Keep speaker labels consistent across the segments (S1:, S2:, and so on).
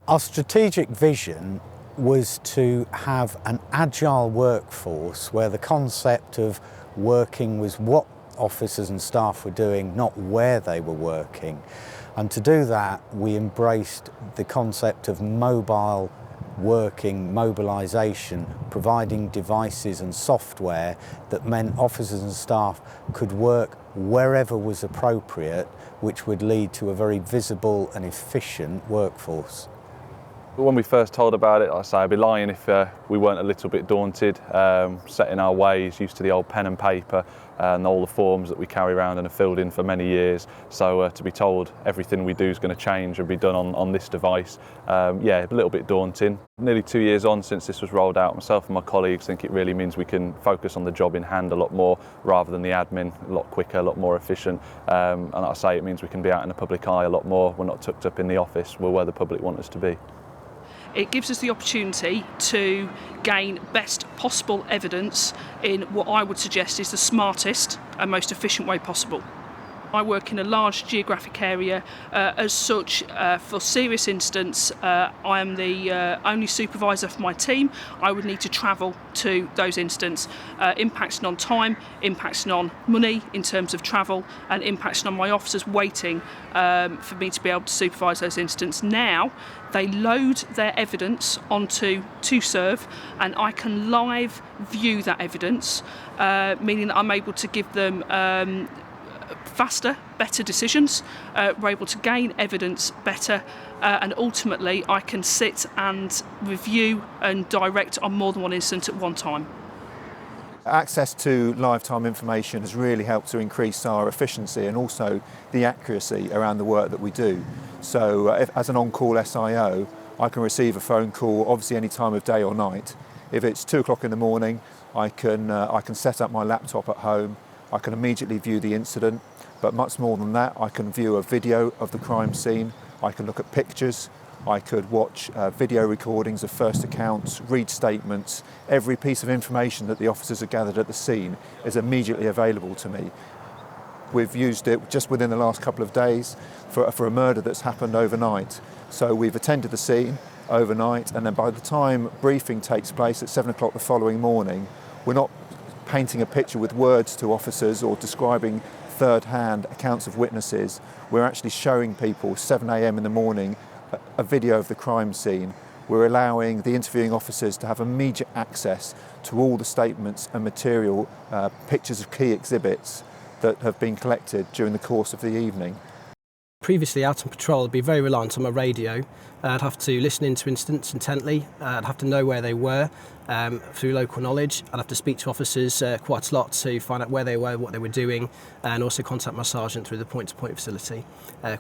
S1: Our strategic vision was to have an agile workforce where the concept of working was what officers and staff were doing, not where they were working. And to do that, we embraced the concept of mobile working, mobilisation, providing devices and software that meant officers and staff could work wherever was appropriate, which would lead to a very visible and efficient workforce.
S2: When we first told about it, I'd be lying if we weren't a little bit daunted, set in our ways, used to the old pen and paper and all the forms that we carry around and have filled in for many years. So to be told everything we do is going to change and be done on this device, yeah, a little bit daunting. Nearly 2 years on since this was rolled out, myself and my colleagues think it really means we can focus on the job in hand a lot more rather than the admin, a lot quicker, a lot more efficient. And like I say, it means we can be out in the public eye a lot more. We're not tucked up in the office, we're where the public want us to be.
S3: It gives us the opportunity to gain best possible evidence in what I would suggest is the smartest and most efficient way possible. I work in a large geographic area. As such, for serious incidents, I am the only supervisor for my team. I would need to travel to those incidents, impacting on time, impacting on money in terms of travel, and impacting on my officers waiting for me to be able to supervise those incidents. Now, they load their evidence onto ToServe, and I can live view that evidence, meaning that I'm able to give them faster, better decisions. We're able to gain evidence better, and ultimately I can sit and review and direct on more than one incident at one time.
S4: Access to live time information has really helped to increase our efficiency and also the accuracy around the work that we do. So as an on-call SIO, I can receive a phone call obviously any time of day or night. If it's 2 o'clock in the morning, I can set up my laptop at home. I can immediately view the incident, but much more than that, I can view a video of the crime scene, I can look at pictures, I could watch video recordings of first accounts, read statements. Every piece of information that the officers have gathered at the scene is immediately available to me. We've used it just within the last couple of days for a murder that's happened overnight. So we've attended the scene overnight, and then by the time briefing takes place at 7 o'clock the following morning, we're not painting a picture with words to officers or describing third-hand accounts of witnesses. We're actually showing people 7 a.m. in the morning a video of the crime scene. We're allowing the interviewing officers to have immediate access to all the statements and material, pictures of key exhibits that have been collected during the course of the evening.
S5: Previously out on patrol, I'd be very reliant on my radio. I'd have to listen into incidents intently. I'd have to know where they were through local knowledge. I'd have to speak to officers quite a lot to find out where they were, what they were doing, and also contact my sergeant through the point-to-point facility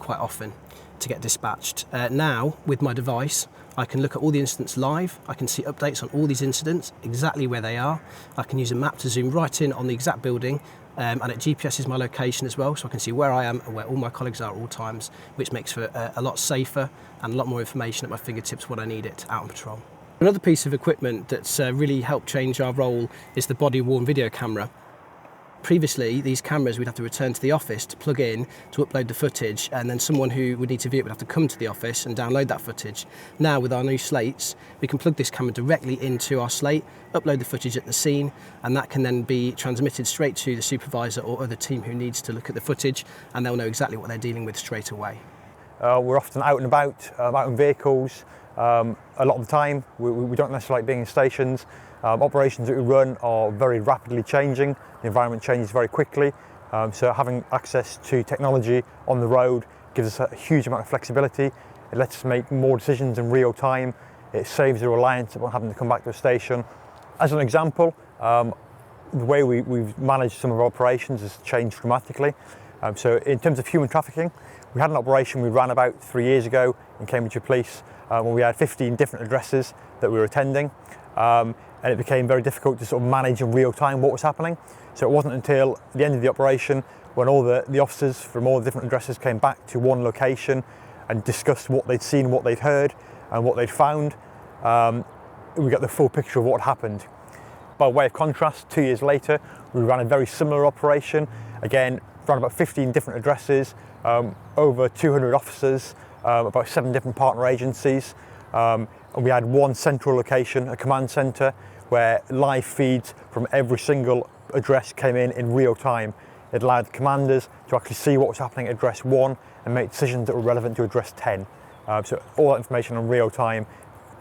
S5: quite often to get dispatched. Now, with my device, I can look at all the incidents live. I can see updates on all these incidents, exactly where they are. I can use a map to zoom right in on the exact building, and it GPSs my location as well, so I can see where I am and where all my colleagues are at all times, which makes for a lot safer and a lot more information at my fingertips when I need it out on patrol. Another piece of equipment that's really helped change our role is the body-worn video camera. Previously, these cameras we'd have to return to the office to plug in to upload the footage, and then someone who would need to view it would have to come to the office and download that footage. Now, with our new slates, we can plug this camera directly into our slate, upload the footage at the scene, and that can then be transmitted straight to the supervisor or other team who needs to look at the footage, and they'll know exactly what they're dealing with straight away.
S6: We're often out and about in vehicles. A lot of the time, we don't necessarily like being in stations. Operations that we run are very rapidly changing. The environment changes very quickly. So having access to technology on the road gives us a huge amount of flexibility. It lets us make more decisions in real time. It saves the reliance upon having to come back to a station. As an example, the way we've managed some of our operations has changed dramatically. So in terms of human trafficking, we had an operation we ran about 3 years ago in Cambridgeshire Police when we had 15 different addresses that we were attending. And it became very difficult to sort of manage in real time what was happening. So it wasn't until the end of the operation when all the officers from all the different addresses came back to one location and discussed what they'd seen, what they'd heard and what they'd found, we got the full picture of what happened. By way of contrast, 2 years later, we ran a very similar operation. Again, ran about 15 different addresses, over 200 officers, about 7 different partner agencies. And we had one central location, a command centre, where live feeds from every single address came in real time. It allowed commanders to actually see what was happening at address 1 and make decisions that were relevant to address 10. So all that information in real time,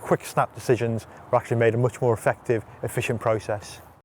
S6: quick snap decisions were actually made a much more effective, efficient process.